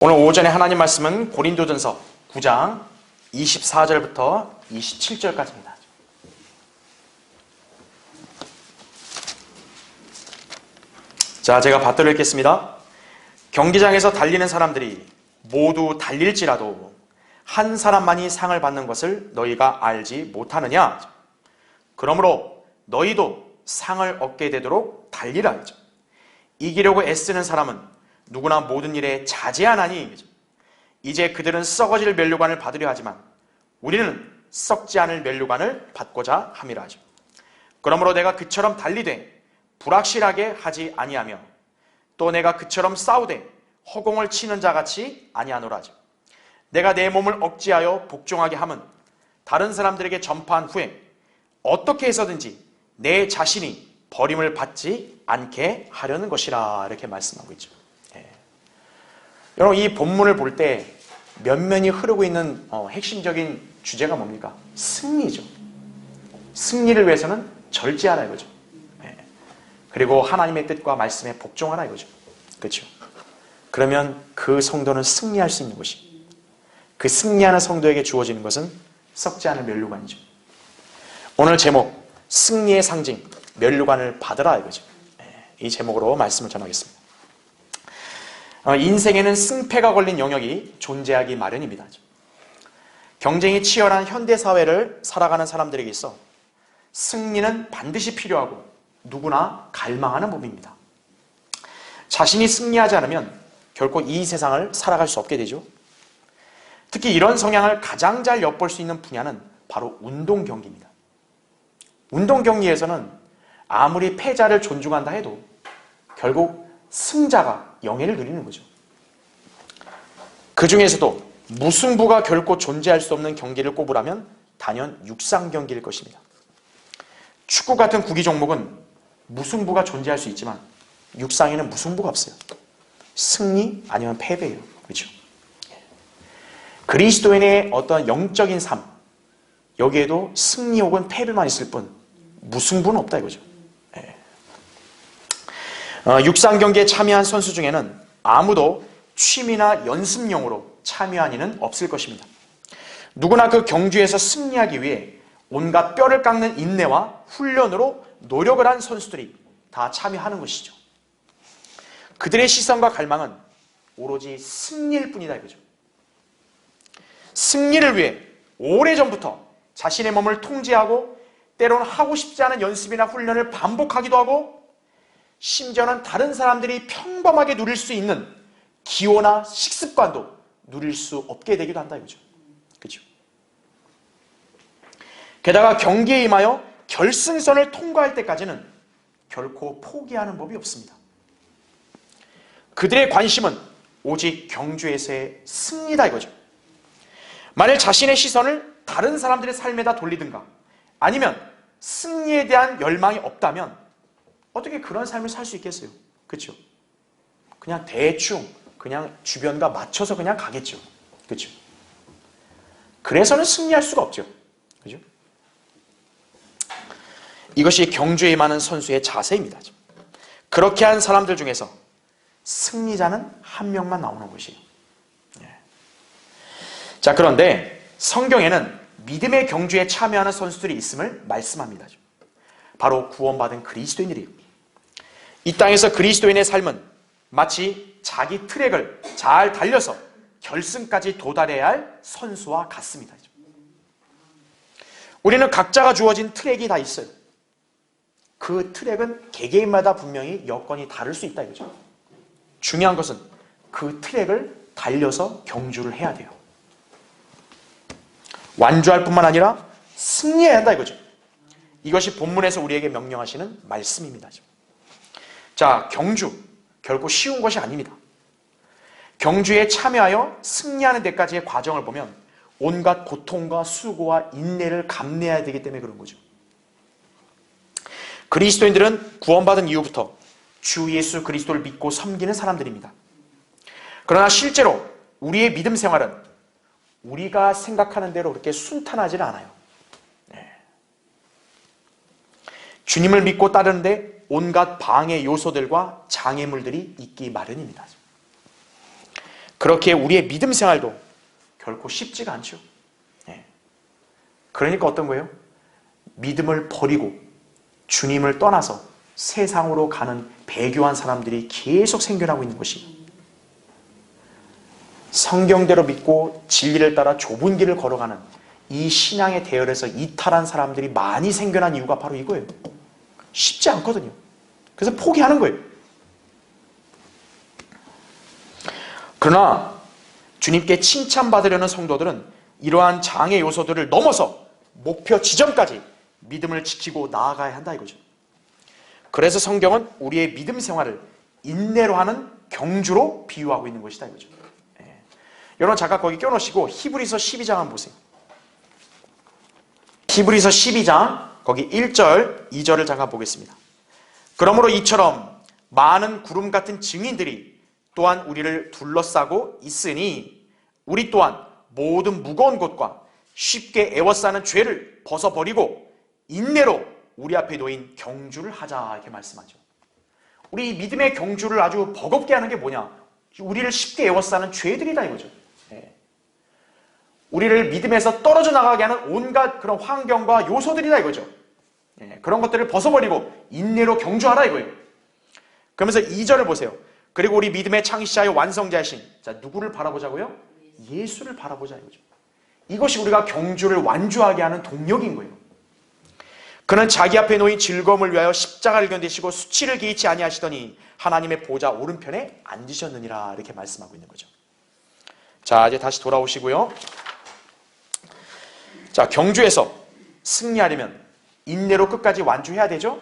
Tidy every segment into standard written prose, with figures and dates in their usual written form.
오늘 오전에 하나님 말씀은 고린도전서 9장 24절부터 27절까지입니다. 자, 제가 받들어 읽겠습니다. 경기장에서 달리는 사람들이 모두 달릴지라도 한 사람만이 상을 받는 것을 너희가 알지 못하느냐? 그러므로 너희도 상을 얻게 되도록 달리라. 이기려고 애쓰는 사람은 누구나 모든 일에 자제하나니, 이제 그들은 썩어질 면류관을 받으려 하지만 우리는 썩지 않을 면류관을 받고자 함이라 하죠. 그러므로 내가 그처럼 달리되 불확실하게 하지 아니하며 또 내가 그처럼 싸우되 허공을 치는 자같이 아니하노라 하죠. 내가 내 몸을 억제하여 복종하게 함은 다른 사람들에게 전파한 후에 어떻게 해서든지 내 자신이 버림을 받지 않게 하려는 것이라, 이렇게 말씀하고 있죠. 여러분, 이 본문을 볼 때 면면이 흐르고 있는 핵심적인 주제가 뭡니까? 승리죠. 승리를 위해서는 절제하라 이거죠. 그리고 하나님의 뜻과 말씀에 복종하라 이거죠. 그렇죠? 그러면 그 성도는 승리할 수 있는 것이, 그 승리하는 성도에게 주어지는 것은 썩지 않은 면류관이죠. 오늘 제목, 승리의 상징 면류관을 받으라 이거죠. 이 제목으로 말씀을 전하겠습니다. 인생에는 승패가 걸린 영역이 존재하기 마련입니다. 경쟁이 치열한 현대사회를 살아가는 사람들에게 있어 승리는 반드시 필요하고 누구나 갈망하는 법입니다. 자신이 승리하지 않으면 결코 이 세상을 살아갈 수 없게 되죠. 특히 이런 성향을 가장 잘 엿볼 수 있는 분야는 바로 운동 경기입니다. 운동 경기에서는 아무리 패자를 존중한다 해도 결국 승자가 영예를 누리는 거죠. 그 중에서도 무승부가 결코 존재할 수 없는 경기를 꼽으라면 단연 육상 경기일 것입니다. 축구 같은 구기 종목은 무승부가 존재할 수 있지만 육상에는 무승부가 없어요. 승리 아니면 패배예요. 그렇죠? 그리스도인의 어떤 영적인 삶, 여기에도 승리 혹은 패배만 있을 뿐 무승부는 없다 이거죠. 육상 경기에 참여한 선수 중에는 아무도 취미나 연습용으로 참여한 이는 없을 것입니다. 누구나 그 경주에서 승리하기 위해 온갖 뼈를 깎는 인내와 훈련으로 노력을 한 선수들이 다 참여하는 것이죠. 그들의 시선과 갈망은 오로지 승리일 뿐이다 이거죠. 승리를 위해 오래전부터 자신의 몸을 통제하고 때로는 하고 싶지 않은 연습이나 훈련을 반복하기도 하고, 심지어는 다른 사람들이 평범하게 누릴 수 있는 기호나 식습관도 누릴 수 없게 되기도 한다 이거죠. 그렇죠? 게다가 경기에 임하여 결승선을 통과할 때까지는 결코 포기하는 법이 없습니다. 그들의 관심은 오직 경주에서의 승리다 이거죠. 만일 자신의 시선을 다른 사람들의 삶에다 돌리든가 아니면 승리에 대한 열망이 없다면 어떻게 그런 삶을 살 수 있겠어요? 그렇죠? 그냥 대충 그냥 주변과 맞춰서 그냥 가겠죠. 그렇죠? 그래서는 승리할 수가 없죠. 그렇죠? 이것이 경주에 임하는 선수의 자세입니다. 그렇게 한 사람들 중에서 승리자는 한 명만 나오는 것이에요. 자, 그런데 성경에는 믿음의 경주에 참여하는 선수들이 있음을 말씀합니다. 바로 구원받은 그리스도인들이에요. 이 땅에서 그리스도인의 삶은 마치 자기 트랙을 잘 달려서 결승까지 도달해야 할 선수와 같습니다. 우리는 각자가 주어진 트랙이 다 있어요. 그 트랙은 개개인마다 분명히 여건이 다를 수 있다 이거죠. 중요한 것은 그 트랙을 달려서 경주를 해야 돼요. 완주할 뿐만 아니라 승리해야 한다 이거죠. 이것이 본문에서 우리에게 명령하시는 말씀입니다. 자, 경주 결코 쉬운 것이 아닙니다. 경주에 참여하여 승리하는 데까지의 과정을 보면 온갖 고통과 수고와 인내를 감내해야 되기 때문에 그런 거죠. 그리스도인들은 구원받은 이후부터 주 예수 그리스도를 믿고 섬기는 사람들입니다. 그러나 실제로 우리의 믿음 생활은 우리가 생각하는 대로 그렇게 순탄하지는 않아요. 주님을 믿고 따르는데 온갖 방해 요소들과 장애물들이 있기 마련입니다. 그렇게 우리의 믿음 생활도 결코 쉽지가 않죠. 그러니까 어떤 거예요? 믿음을 버리고 주님을 떠나서 세상으로 가는 배교한 사람들이 계속 생겨나고 있는 것이, 성경대로 믿고 진리를 따라 좁은 길을 걸어가는 이 신앙의 대열에서 이탈한 사람들이 많이 생겨난 이유가 바로 이거예요. 쉽지 않거든요. 그래서 포기하는 거예요. 그러나 주님께 칭찬받으려는 성도들은 이러한 장애 요소들을 넘어서 목표 지점까지 믿음을 지키고 나아가야 한다 이거죠. 그래서 성경은 우리의 믿음 생활을 인내로 하는 경주로 비유하고 있는 것이다 이거죠. 여러분 잠깐 거기 껴놓으시고 히브리서 12장 한번 보세요. 히브리서 12장 거기 1절 2절을 잠깐 보겠습니다. 그러므로 이처럼 많은 구름 같은 증인들이 또한 우리를 둘러싸고 있으니 우리 또한 모든 무거운 것과 쉽게 애워싸는 죄를 벗어버리고 인내로 우리 앞에 놓인 경주를 하자 이렇게 말씀하죠. 우리 믿음의 경주를 아주 버겁게 하는 게 뭐냐? 우리를 쉽게 애워싸는 죄들이다 이거죠. 우리를 믿음에서 떨어져 나가게 하는 온갖 그런 환경과 요소들이다 이거죠. 그런 것들을 벗어버리고 인내로 경주하라 이거예요. 그러면서 2절을 보세요. 그리고 우리 믿음의 창시자요 완성자이신, 자 누구를 바라보자고요? 예수를 바라보자 이거죠. 이것이 우리가 경주를 완주하게 하는 동력인 거예요. 그는 자기 앞에 놓인 즐거움을 위하여 십자가를 견디시고 수치를 개의치 아니하시더니 하나님의 보좌 오른편에 앉으셨느니라 이렇게 말씀하고 있는 거죠. 자 이제 다시 돌아오시고요. 자 경주에서 승리하려면 인내로 끝까지 완주해야 되죠.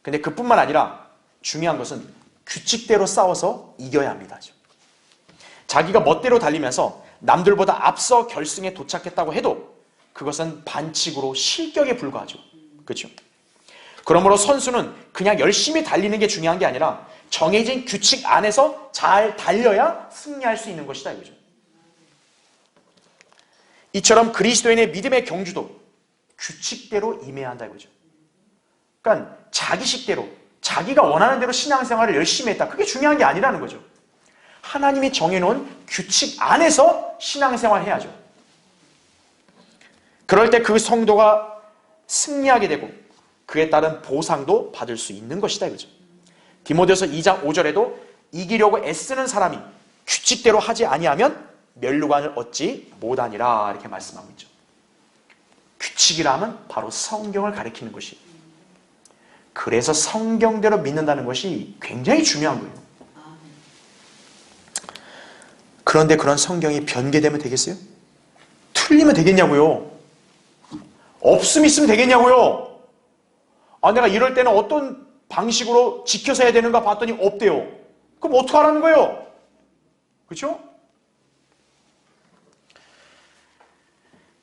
근데 그뿐만 아니라 중요한 것은 규칙대로 싸워서 이겨야 합니다. 자기가 멋대로 달리면서 남들보다 앞서 결승에 도착했다고 해도 그것은 반칙으로 실격에 불과하죠. 그렇죠? 그러므로 선수는 그냥 열심히 달리는 게 중요한 게 아니라 정해진 규칙 안에서 잘 달려야 승리할 수 있는 것이다 이거죠. 이처럼 그리스도인의 믿음의 경주도 규칙대로 임해야 한다 이거죠. 그러니까 자기식대로 자기가 원하는 대로 신앙생활을 열심히 했다. 그게 중요한 게 아니라는 거죠. 하나님이 정해놓은 규칙 안에서 신앙생활을 해야죠. 그럴 때 그 성도가 승리하게 되고 그에 따른 보상도 받을 수 있는 것이다 이거죠. 디모데후서 2장 5절에도 이기려고 애쓰는 사람이 규칙대로 하지 아니하면 멸류관을 얻지 못하니라 이렇게 말씀하고 있죠. 규칙이라 하면 바로 성경을 가리키는 것이, 그래서 성경대로 믿는다는 것이 굉장히 중요한 거예요. 그런데 그런 성경이 변개되면 되겠어요? 틀리면 되겠냐고요? 없음 있으면 되겠냐고요? 내가 이럴 때는 어떤 방식으로 지켜서 해야 되는가 봤더니 없대요. 그럼 어떡하라는 거예요? 그렇죠?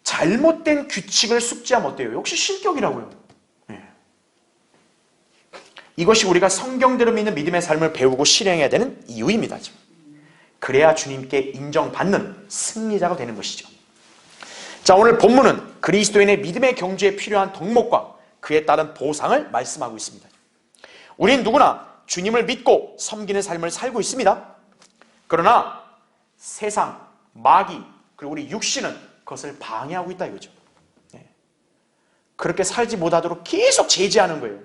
잘못된 규칙을 숙지하면 어때요? 역시 실격이라고요. 이것이 우리가 성경대로 믿는 믿음의 삶을 배우고 실행해야 되는 이유입니다. 그래야 주님께 인정받는 승리자가 되는 것이죠. 자, 오늘 본문은 그리스도인의 믿음의 경주에 필요한 덕목과 그에 따른 보상을 말씀하고 있습니다. 우린 누구나 주님을 믿고 섬기는 삶을 살고 있습니다. 그러나 세상, 마귀, 그리고 우리 육신은 그것을 방해하고 있다 이거죠. 그렇게 살지 못하도록 계속 제지하는 거예요.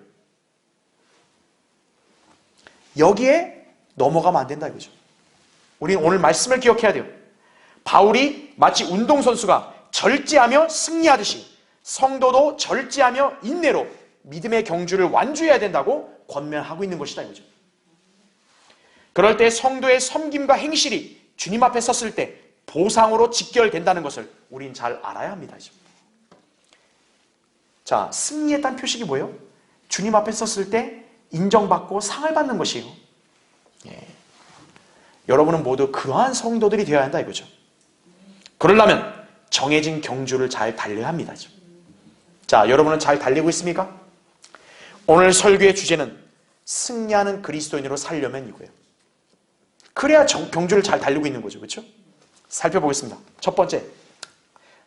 여기에 넘어가면 안 된다 이거죠. 우리는 오늘 말씀을 기억해야 돼요. 바울이 마치 운동선수가 절제하며 승리하듯이 성도도 절제하며 인내로 믿음의 경주를 완주해야 된다고 권면하고 있는 것이다 이거죠. 그럴 때 성도의 섬김과 행실이 주님 앞에 섰을 때 보상으로 직결된다는 것을 우린 잘 알아야 합니다. 자, 승리했다는 표식이 뭐예요? 주님 앞에 섰을 때 인정받고 상을 받는 것이에요. 여러분은 모두 그러한 성도들이 되어야 한다 이거죠. 그러려면 정해진 경주를 잘 달려야 합니다. 자, 여러분은 잘 달리고 있습니까? 오늘 설교의 주제는 승리하는 그리스도인으로 살려면 이거예요. 그래야 경주를 잘 달리고 있는 거죠. 그렇죠? 살펴보겠습니다. 첫 번째,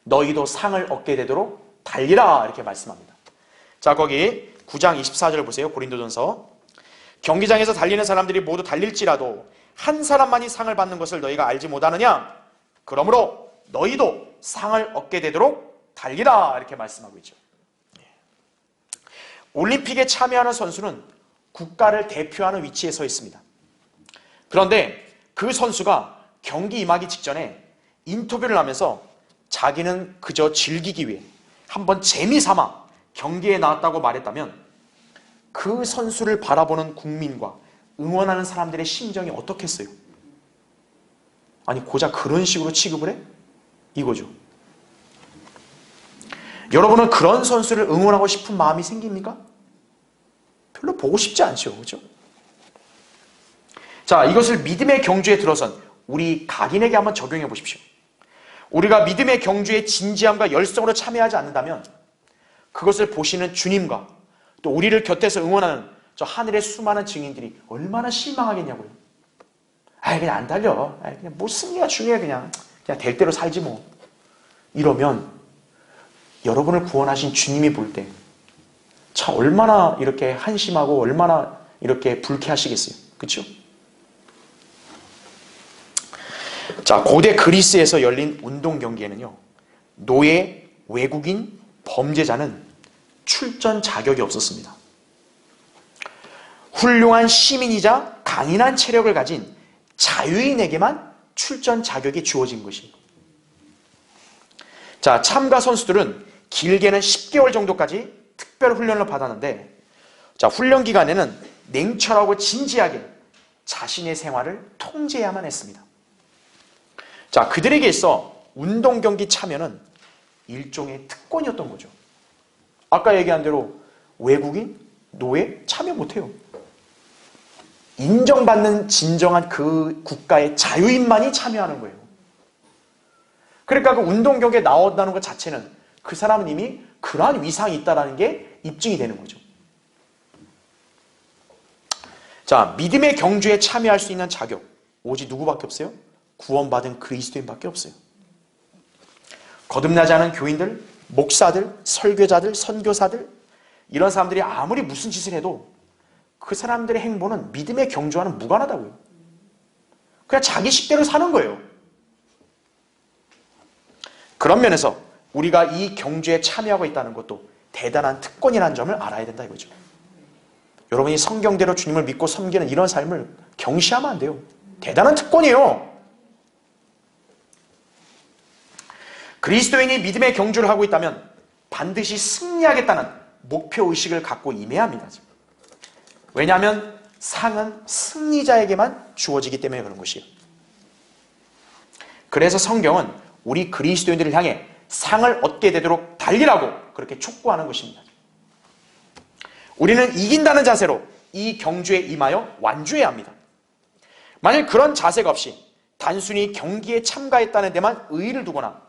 너희도 상을 얻게 되도록 달리라 이렇게 말씀합니다. 자, 거기 9장 24절 보세요. 고린도전서. 경기장에서 달리는 사람들이 모두 달릴지라도 한 사람만이 상을 받는 것을 너희가 알지 못하느냐? 그러므로 너희도 상을 얻게 되도록 달리라. 이렇게 말씀하고 있죠. 올림픽에 참여하는 선수는 국가를 대표하는 위치에 서 있습니다. 그런데 그 선수가 경기 임하기 직전에 인터뷰를 하면서 자기는 그저 즐기기 위해 한번 재미삼아 경기에 나왔다고 말했다면 그 선수를 바라보는 국민과 응원하는 사람들의 심정이 어떻겠어요? 아니 고작 그런 식으로 취급을 해? 이거죠. 여러분은 그런 선수를 응원하고 싶은 마음이 생깁니까? 별로 보고 싶지 않죠. 그렇죠? 자, 이것을 믿음의 경주에 들어선 우리 각인에게 한번 적용해 보십시오. 우리가 믿음의 경주에 진지함과 열성으로 참여하지 않는다면 그것을 보시는 주님과 또 우리를 곁에서 응원하는 저 하늘의 수많은 증인들이 얼마나 실망하겠냐고요. 아이 그냥 안 달려. 아이 그냥 뭐 승리가 중요해. 그냥 될 대로 살지 뭐. 이러면 여러분을 구원하신 주님이 볼 때 참 얼마나 이렇게 한심하고 얼마나 이렇게 불쾌하시겠어요. 그렇죠? 자, 고대 그리스에서 열린 운동 경기에는요. 노예, 외국인, 범죄자는 출전 자격이 없었습니다. 훌륭한 시민이자 강인한 체력을 가진 자유인에게만 출전 자격이 주어진 것이. 자, 참가 선수들은 길게는 10개월 정도까지 특별 훈련을 받았는데, 자, 훈련 기간에는 냉철하고 진지하게 자신의 생활을 통제해야만 했습니다. 자, 그들에게 있어 운동 경기 참여는 일종의 특권이었던 거죠. 아까 얘기한 대로 외국인, 노예 참여 못해요. 인정받는 진정한 그 국가의 자유인만이 참여하는 거예요. 그러니까 그 운동 경기에 나온다는 것 자체는 그 사람은 이미 그러한 위상이 있다는 게 입증이 되는 거죠. 자, 믿음의 경주에 참여할 수 있는 자격 오직 누구밖에 없어요? 구원받은 그리스도인밖에 없어요. 거듭나지 않은 교인들, 목사들, 설교자들, 선교사들 이런 사람들이 아무리 무슨 짓을 해도 그 사람들의 행보는 믿음의 경주와는 무관하다고요. 그냥 자기 식대로 사는 거예요. 그런 면에서 우리가 이 경주에 참여하고 있다는 것도 대단한 특권이라는 점을 알아야 된다 이거죠. 여러분이 성경대로 주님을 믿고 섬기는 이런 삶을 경시하면 안 돼요. 대단한 특권이에요. 그리스도인이 믿음의 경주를 하고 있다면 반드시 승리하겠다는 목표의식을 갖고 임해야 합니다. 왜냐하면 상은 승리자에게만 주어지기 때문에 그런 것이에요. 그래서 성경은 우리 그리스도인들을 향해 상을 얻게 되도록 달리라고 그렇게 촉구하는 것입니다. 우리는 이긴다는 자세로 이 경주에 임하여 완주해야 합니다. 만일 그런 자세가 없이 단순히 경기에 참가했다는 데만 의의를 두거나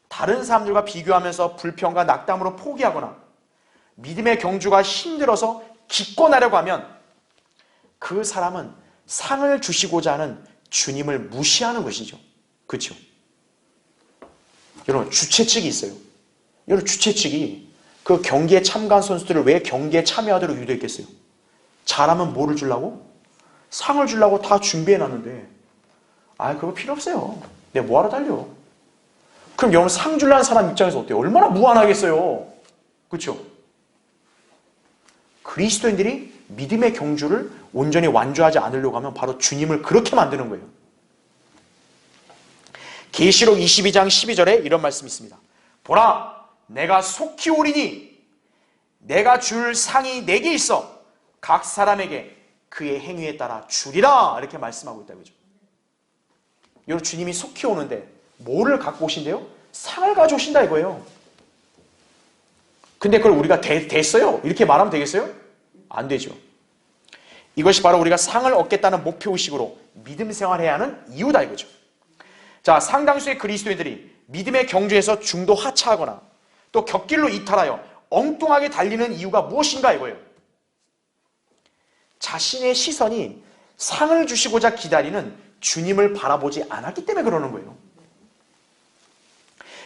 다른 사람들과 비교하면서 불평과 낙담으로 포기하거나 믿음의 경주가 힘들어서 기권하려고 하면 그 사람은 상을 주시고자 하는 주님을 무시하는 것이죠. 그렇죠? 여러분 주최 측이 있어요. 여러분 주최 측이 그 경기에 참가한 선수들을 왜 경기에 참여하도록 유도했겠어요? 잘하면 뭐를 주려고? 상을 주려고 다 준비해놨는데 그거 필요 없어요. 내가 뭐하러 달려? 그럼 여러분 상 주려는 사람 입장에서 어때요? 얼마나 무안하겠어요. 그렇죠? 그리스도인들이 믿음의 경주를 온전히 완주하지 않으려고 하면 바로 주님을 그렇게 만드는 거예요. 계시록 22장 12절에 이런 말씀이 있습니다. 보라, 내가 속히 오리니 내가 줄 상이 내게 있어 각 사람에게 그의 행위에 따라 주리라. 이렇게 말씀하고 있다 그죠? 여러분 주님이 속히 오는데 뭐를 갖고 오신대요? 상을 가져오신다 이거예요. 근데 그걸 우리가 됐어요? 이렇게 말하면 되겠어요? 안 되죠. 이것이 바로 우리가 상을 얻겠다는 목표의식으로 믿음 생활해야 하는 이유다 이거죠. 자, 상당수의 그리스도인들이 믿음의 경주에서 중도 하차하거나 또 곁길로 이탈하여 엉뚱하게 달리는 이유가 무엇인가 이거예요. 자신의 시선이 상을 주시고자 기다리는 주님을 바라보지 않았기 때문에 그러는 거예요.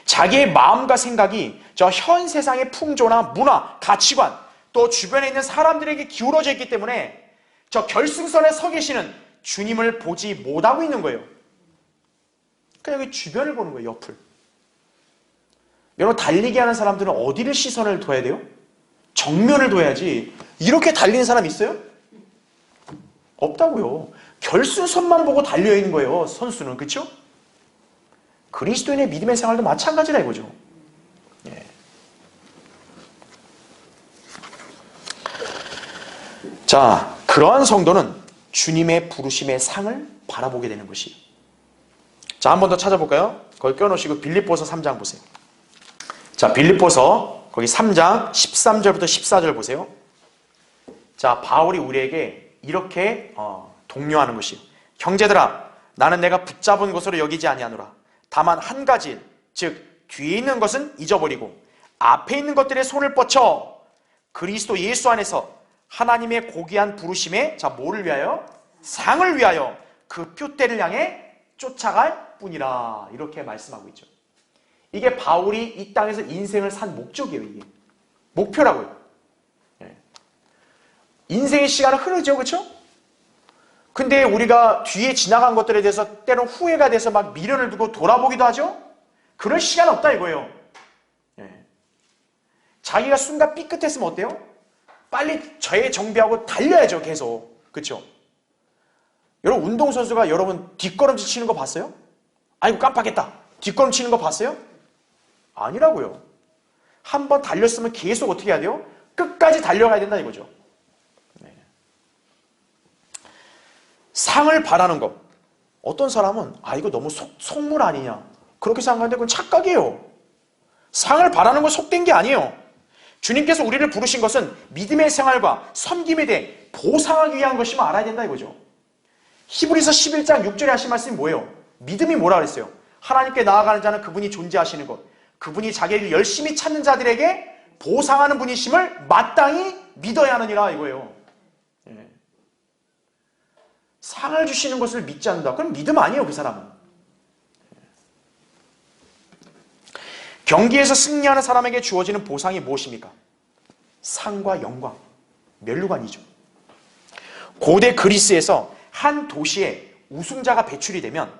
자기의 마음과 생각이 저 현 세상의 풍조나 문화, 가치관 또 주변에 있는 사람들에게 기울어져 있기 때문에 저 결승선에 서 계시는 주님을 보지 못하고 있는 거예요. 그러니까 여기 주변을 보는 거예요. 옆을. 여러분, 달리기 하는 사람들은 어디를 시선을 둬야 돼요? 정면을 둬야지. 이렇게 달리는 사람 있어요? 없다고요. 결승선만 보고 달려있는 거예요. 선수는. 그렇죠? 그리스도인의 믿음의 생활도 마찬가지라 이거죠. 예. 자, 그러한 성도는 주님의 부르심의 상을 바라보게 되는 것이에요. 자, 한 번 더 찾아볼까요? 거기 껴놓으시고 빌립보서 3장 보세요. 자, 빌립보서 거기 3장 13절부터 14절 보세요. 자, 바울이 우리에게 이렇게 독려하는 것이에요. 형제들아, 나는 내가 붙잡은 것으로 여기지 아니하노라. 다만 한 가지, 즉 뒤에 있는 것은 잊어버리고 앞에 있는 것들에 손을 뻗쳐 그리스도 예수 안에서 하나님의 고귀한 부르심에, 자, 뭐를 위하여? 상을 위하여 그 표대를 향해 쫓아갈 뿐이라. 이렇게 말씀하고 있죠. 이게 바울이 이 땅에서 인생을 산 목적이에요. 이게 목표라고요. 예. 인생의 시간은 흐르죠, 그렇죠? 근데 우리가 뒤에 지나간 것들에 대해서 때론 후회가 돼서 막 미련을 두고 돌아보기도 하죠. 그럴 시간 없다 이거예요. 예. 자기가 순간 삐끗했으면 어때요? 빨리 재정비하고 달려야죠, 계속. 그렇죠? 여러분, 운동선수가 여러분 뒷걸음질 치는 거 봤어요? 아이고 깜빡했다. 뒷걸음 치는 거 봤어요? 아니라고요. 한번 달렸으면 계속 어떻게 해야 돼요? 끝까지 달려가야 된다 이거죠. 네. 상을 바라는 것. 어떤 사람은 이거 너무 속물 아니냐 그렇게 생각하는데 그건 착각이에요. 상을 바라는 건 속된 게 아니에요. 주님께서 우리를 부르신 것은 믿음의 생활과 섬김에 대해 보상하기 위한 것임을 알아야 된다 이거죠. 히브리서 11장 6절에 하신 말씀이 뭐예요? 믿음이 뭐라 그랬어요? 하나님께 나아가는 자는 그분이 존재하시는 것, 그분이 자기를 열심히 찾는 자들에게 보상하는 분이심을 마땅히 믿어야 하느니라 이거예요. 예. 상을 주시는 것을 믿지 않는다. 그럼 믿음 아니에요, 그 사람은. 경기에서 승리하는 사람에게 주어지는 보상이 무엇입니까? 상과 영광, 면류관이죠. 고대 그리스에서 한 도시에 우승자가 배출이 되면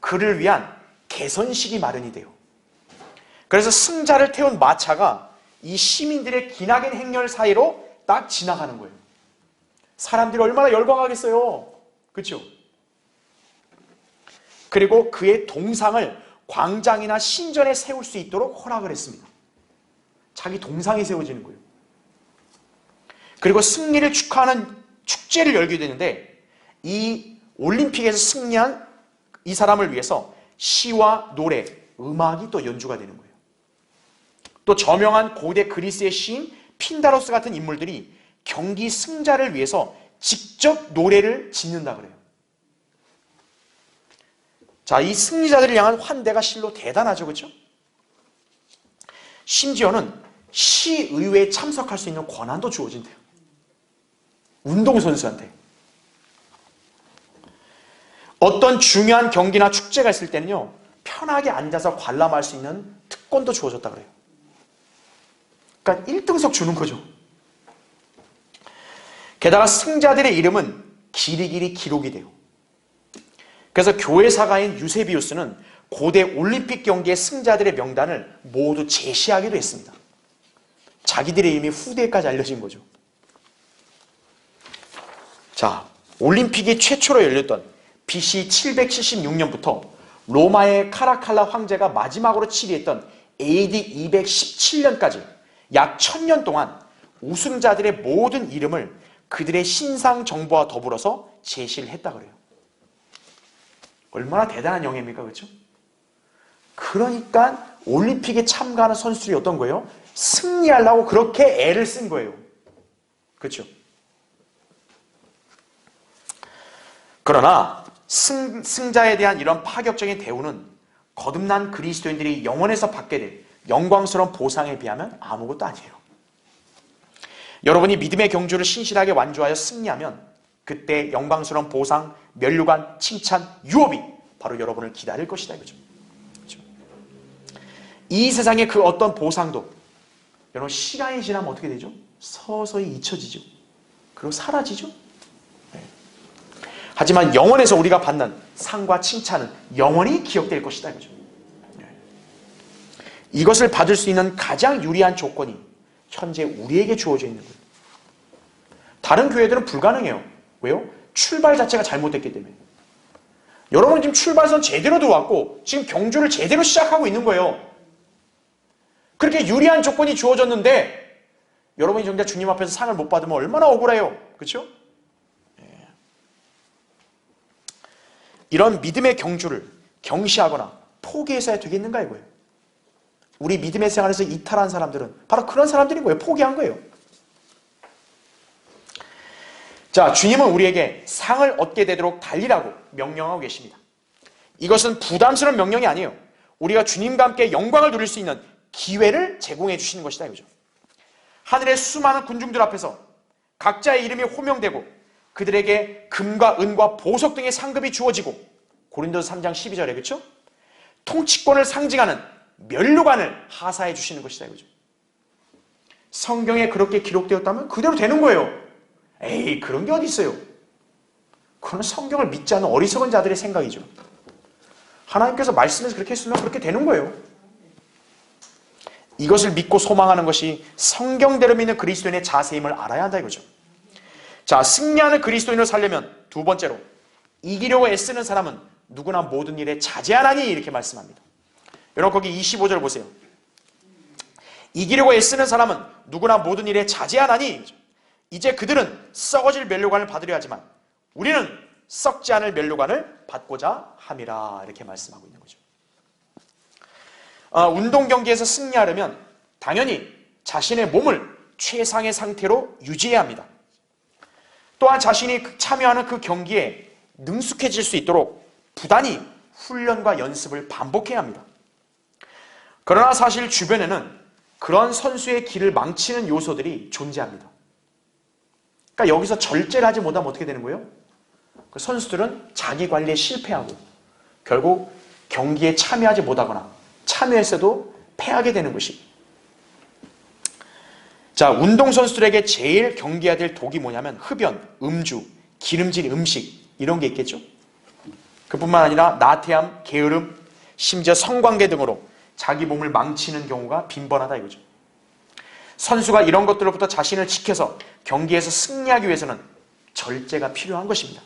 그를 위한 개선식이 마련이 돼요. 그래서 승자를 태운 마차가 이 시민들의 기나긴 행렬 사이로 딱 지나가는 거예요. 사람들이 얼마나 열광하겠어요. 그렇죠? 그리고 그의 동상을 광장이나 신전에 세울 수 있도록 허락을 했습니다. 자기 동상이 세워지는 거예요. 그리고 승리를 축하하는 축제를 열게 되는데 이 올림픽에서 승리한 이 사람을 위해서 시와 노래, 음악이 또 연주가 되는 거예요. 또 저명한 고대 그리스의 시인 핀다로스 같은 인물들이 경기 승자를 위해서 직접 노래를 짓는다 그래요. 자, 이 승리자들을 향한 환대가 실로 대단하죠, 그렇죠? 심지어는 시의회에 참석할 수 있는 권한도 주어진대요. 운동선수한테. 어떤 중요한 경기나 축제가 있을 때는요, 편하게 앉아서 관람할 수 있는 특권도 주어졌다 그래요. 그러니까 1등석 주는 거죠. 게다가 승자들의 이름은 길이길이 기록이 돼요. 그래서 교회사가인 유세비우스는 고대 올림픽 경기의 승자들의 명단을 모두 제시하기도 했습니다. 자기들의 이름이 후대까지 알려진 거죠. 자, 올림픽이 최초로 열렸던 BC 776년부터 로마의 카라칼라 황제가 마지막으로 치리했던 AD 217년까지 약 1000년 동안 우승자들의 모든 이름을 그들의 신상 정보와 더불어서 제시를 했다 그래요. 얼마나 대단한 영예입니까? 그렇죠? 그러니까 올림픽에 참가하는 선수들이 어떤 거예요? 승리하려고 그렇게 애를 쓴 거예요. 그렇죠? 그러나 승자에 대한 이런 파격적인 대우는 거듭난 그리스도인들이 영원에서 받게 될 영광스러운 보상에 비하면 아무것도 아니에요. 여러분이 믿음의 경주를 신실하게 완주하여 승리하면 그때 영광스러운 보상, 면류관, 칭찬, 유업이 바로 여러분을 기다릴 것이다 이거죠. 그렇죠? 이 세상의 그 어떤 보상도 여러분 시간이 지나면 어떻게 되죠? 서서히 잊혀지죠. 그리고 사라지죠. 네. 하지만 영원에서 우리가 받는 상과 칭찬은 영원히 기억될 것이다 이거죠. 이것을 받을 수 있는 가장 유리한 조건이 현재 우리에게 주어져 있는 거예요. 다른 교회들은 불가능해요. 왜요? 출발 자체가 잘못됐기 때문에. 여러분 지금 출발선 제대로 들어왔고 지금 경주를 제대로 시작하고 있는 거예요. 그렇게 유리한 조건이 주어졌는데 여러분이 정작 주님 앞에서 상을 못 받으면 얼마나 억울해요. 그렇죠? 이런 믿음의 경주를 경시하거나 포기해서야 되겠는가 이거예요. 우리 믿음의 생활에서 이탈한 사람들은 바로 그런 사람들인 거예요. 포기한 거예요. 자, 주님은 우리에게 상을 얻게 되도록 달리라고 명령하고 계십니다. 이것은 부담스러운 명령이 아니에요. 우리가 주님과 함께 영광을 누릴 수 있는 기회를 제공해 주시는 것이다 이거죠. 하늘의 수많은 군중들 앞에서 각자의 이름이 호명되고 그들에게 금과 은과 보석 등의 상급이 주어지고 고린도서 3장 12절에 그렇죠? 통치권을 상징하는 면류관을 하사해 주시는 것이다 이거죠. 성경에 그렇게 기록되었다면 그대로 되는 거예요. 에이, 그런 게 어디 있어요? 그건 성경을 믿지 않는 어리석은 자들의 생각이죠. 하나님께서 말씀에서 그렇게 했으면 그렇게 되는 거예요. 이것을 믿고 소망하는 것이 성경대로 믿는 그리스도인의 자세임을 알아야 한다 이거죠. 자, 승리하는 그리스도인을 살려면 두 번째로 이기려고 애쓰는 사람은 누구나 모든 일에 자제하나니 이렇게 말씀합니다. 여러분 거기 25절 보세요. 이기려고 애쓰는 사람은 누구나 모든 일에 자제하나니 이제 그들은 썩어질 면류관을 받으려 하지만 우리는 썩지 않을 면류관을 받고자 함이라 이렇게 말씀하고 있는 거죠. 운동 경기에서 승리하려면 당연히 자신의 몸을 최상의 상태로 유지해야 합니다. 또한 자신이 참여하는 그 경기에 능숙해질 수 있도록 부단히 훈련과 연습을 반복해야 합니다. 그러나 사실 주변에는 그런 선수의 길을 망치는 요소들이 존재합니다. 그러니까 여기서 절제를 하지 못하면 어떻게 되는 거예요? 그 선수들은 자기 관리에 실패하고 결국 경기에 참여하지 못하거나 참여했어도 패하게 되는 것이. 자, 운동선수들에게 제일 경계해야 될 독이 뭐냐면 흡연, 음주, 기름진 음식 이런 게 있겠죠. 그뿐만 아니라 나태함, 게으름, 심지어 성관계 등으로 자기 몸을 망치는 경우가 빈번하다 이거죠. 선수가 이런 것들로부터 자신을 지켜서 경기에서 승리하기 위해서는 절제가 필요한 것입니다.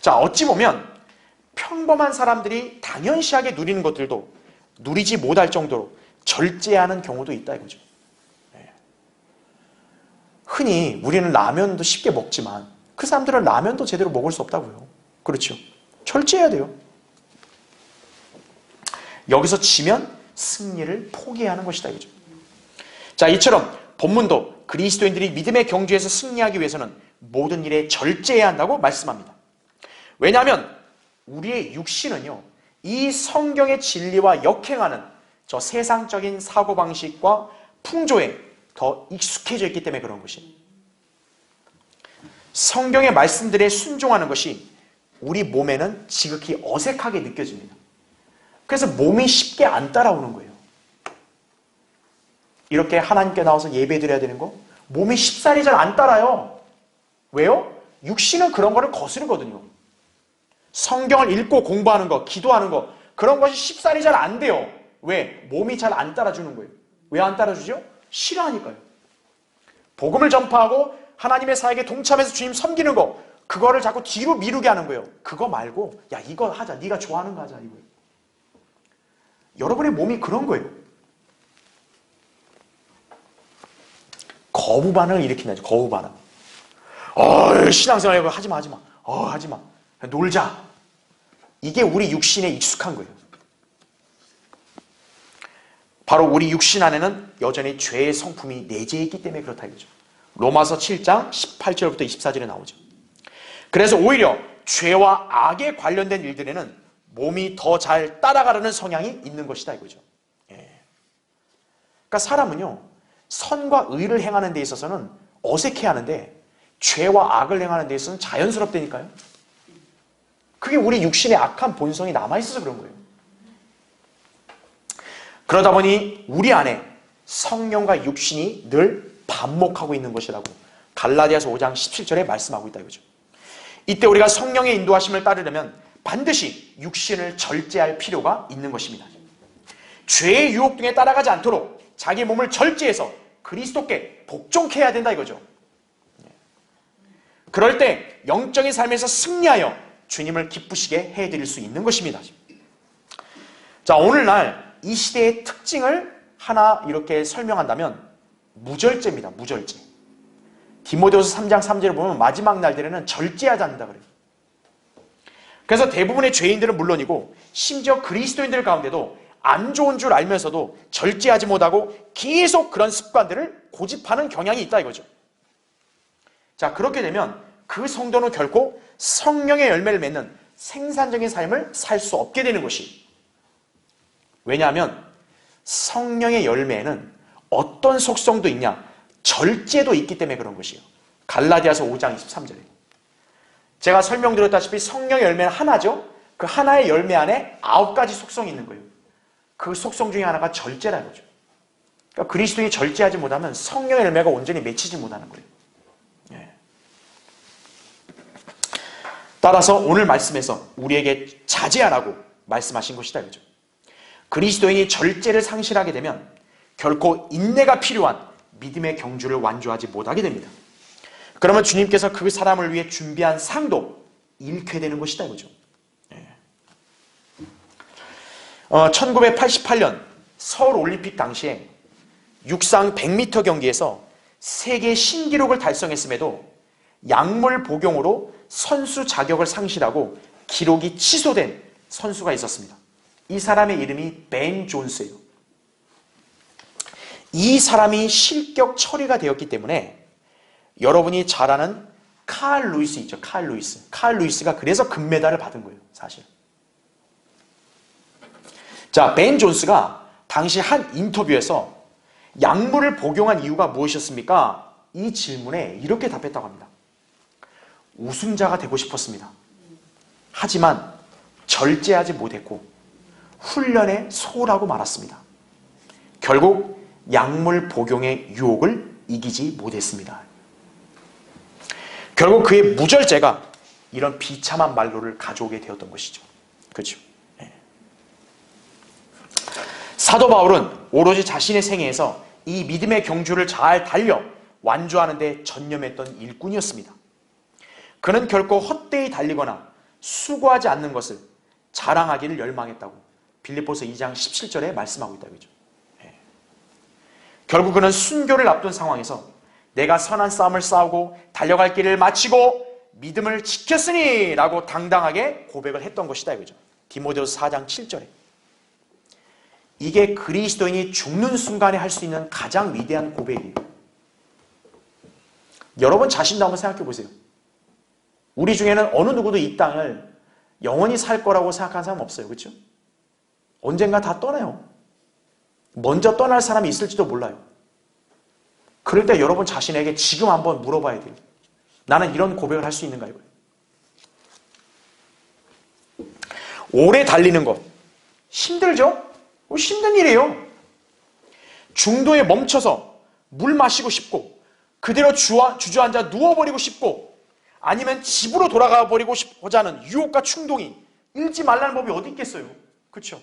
자, 어찌 보면 평범한 사람들이 당연시하게 누리는 것들도 누리지 못할 정도로 절제하는 경우도 있다 이거죠. 흔히 우리는 라면도 쉽게 먹지만 그 사람들은 라면도 제대로 먹을 수 없다고요. 그렇죠. 절제해야 돼요. 여기서 지면 승리를 포기해야 하는 것이다 이거죠. 자, 이처럼 본문도 그리스도인들이 믿음의 경주에서 승리하기 위해서는 모든 일에 절제해야 한다고 말씀합니다. 왜냐하면 우리의 육신은요, 이 성경의 진리와 역행하는 저 세상적인 사고방식과 풍조에 더 익숙해져 있기 때문에 그런 것이. 성경의 말씀들에 순종하는 것이 우리 몸에는 지극히 어색하게 느껴집니다. 그래서 몸이 쉽게 안 따라오는 거예요. 이렇게 하나님께 나와서 예배 드려야 되는 거 몸이 쉽사리 잘 안 따라요. 왜요? 육신은 그런 거를 거스르거든요. 성경을 읽고 공부하는 거, 기도하는 거 그런 것이 쉽사리 잘 안 돼요. 왜? 몸이 잘 안 따라주는 거예요. 왜 안 따라주죠? 싫어하니까요. 복음을 전파하고 하나님의 사역에 동참해서 주님 섬기는 거 그거를 자꾸 뒤로 미루게 하는 거예요. 그거 말고 야 이거 하자. 네가 좋아하는 거 하자 이거예요. 여러분의 몸이 그런 거예요. 거부 반응을 일으킨다죠. 거부 반응. 신앙생활 하지마 하지마. 하지마. 놀자. 이게 우리 육신에 익숙한 거예요. 바로 우리 육신 안에는 여전히 죄의 성품이 내재해 있기 때문에 그렇다 이거죠. 로마서 7장 18절부터 24절에 나오죠. 그래서 오히려 죄와 악에 관련된 일들에는 몸이 더 잘 따라가려는 성향이 있는 것이다 이거죠. 그러니까 사람은요, 선과 의를 행하는 데 있어서는 어색해하는데 죄와 악을 행하는 데 있어서는 자연스럽다니까요. 그게 우리 육신의 악한 본성이 남아있어서 그런 거예요. 그러다 보니 우리 안에 성령과 육신이 늘 반목하고 있는 것이라고 갈라디아서 5장 17절에 말씀하고 있다 이거죠. 이때 우리가 성령의 인도하심을 따르려면 반드시 육신을 절제할 필요가 있는 것입니다. 죄의 유혹 등에 따라가지 않도록 자기 몸을 절제해서 그리스도께 복종해야 된다 이거죠. 그럴 때 영적인 삶에서 승리하여 주님을 기쁘시게 해드릴 수 있는 것입니다. 자, 오늘날 이 시대의 특징을 하나 이렇게 설명한다면 무절제입니다. 무절제. 디모데후서 3장 3절을 보면 마지막 날들에는 절제하지 않는다 그래요. 그래서 대부분의 죄인들은 물론이고 심지어 그리스도인들 가운데도 안 좋은 줄 알면서도 절제하지 못하고 계속 그런 습관들을 고집하는 경향이 있다 이거죠. 자, 그렇게 되면 그 성도는 결코 성령의 열매를 맺는 생산적인 삶을 살 수 없게 되는 것이. 왜냐하면 성령의 열매에는 어떤 속성도 있냐? 절제도 있기 때문에 그런 것이에요. 갈라디아서 5장 23절에. 제가 설명드렸다시피 성령의 열매는 하나죠. 그 하나의 열매 안에 9가지 속성이 있는 거예요. 그 속성 중에 하나가 절제라는 거죠. 그러니까 그리스도인이 절제하지 못하면 성령의 열매가 온전히 맺히지 못하는 거예요. 예. 따라서 오늘 말씀에서 우리에게 자제하라고 말씀하신 것이다 이거죠. 그리스도인이 절제를 상실하게 되면 결코 인내가 필요한 믿음의 경주를 완주하지 못하게 됩니다. 그러면 주님께서 그 사람을 위해 준비한 상도 잃게 되는 것이다 이거죠. 1988년 서울올림픽 당시에 육상 100m 경기에서 세계 신기록을 달성했음에도 약물 복용으로 선수 자격을 상실하고 기록이 취소된 선수가 있었습니다. 이 사람의 이름이 벤 존스예요. 이 사람이 실격 처리가 되었기 때문에 여러분이 잘 아는 칼 루이스 있죠. 칼 루이스. 칼 루이스가 그래서 금메달을 받은 거예요. 사실. 자, 벤 존스가 당시 한 인터뷰에서 약물을 복용한 이유가 무엇이었습니까? 이 질문에 이렇게 답했다고 합니다. 우승자가 되고 싶었습니다. 하지만 절제하지 못했고 훈련에 소홀하고 말았습니다. 결국 약물 복용의 유혹을 이기지 못했습니다. 결국 그의 무절제가 이런 비참한 말로를 가져오게 되었던 것이죠. 그렇죠? 네. 사도 바울은 오로지 자신의 생애에서 이 믿음의 경주를 잘 달려 완주하는 데 전념했던 일꾼이었습니다. 그는 결코 헛되이 달리거나 수고하지 않는 것을 자랑하기를 열망했다고 빌립보서 2장 17절에 말씀하고 있다. 그죠? 네. 결국 그는 순교를 앞둔 상황에서 내가 선한 싸움을 싸우고 달려갈 길을 마치고 믿음을 지켰으니 라고 당당하게 고백을 했던 것이다. 그죠? 디모데후서 4장 7절에. 이게 그리스도인이 죽는 순간에 할 수 있는 가장 위대한 고백이에요. 여러분 자신도 한번 생각해 보세요. 우리 중에는 어느 누구도 이 땅을 영원히 살 거라고 생각하는 사람 없어요. 그렇죠? 언젠가 다 떠나요. 먼저 떠날 사람이 있을지도 몰라요. 그럴 때 여러분 자신에게 지금 한번 물어봐야 돼요. 나는 이런 고백을 할 수 있는가 이거예요. 오래 달리는 것 힘들죠? 힘든 일이에요. 중도에 멈춰서 물 마시고 싶고 그대로 주저앉아 누워버리고 싶고 아니면 집으로 돌아가 버리고자 하는 유혹과 충동이 잃지 말라는 법이 어디 있겠어요. 그렇죠?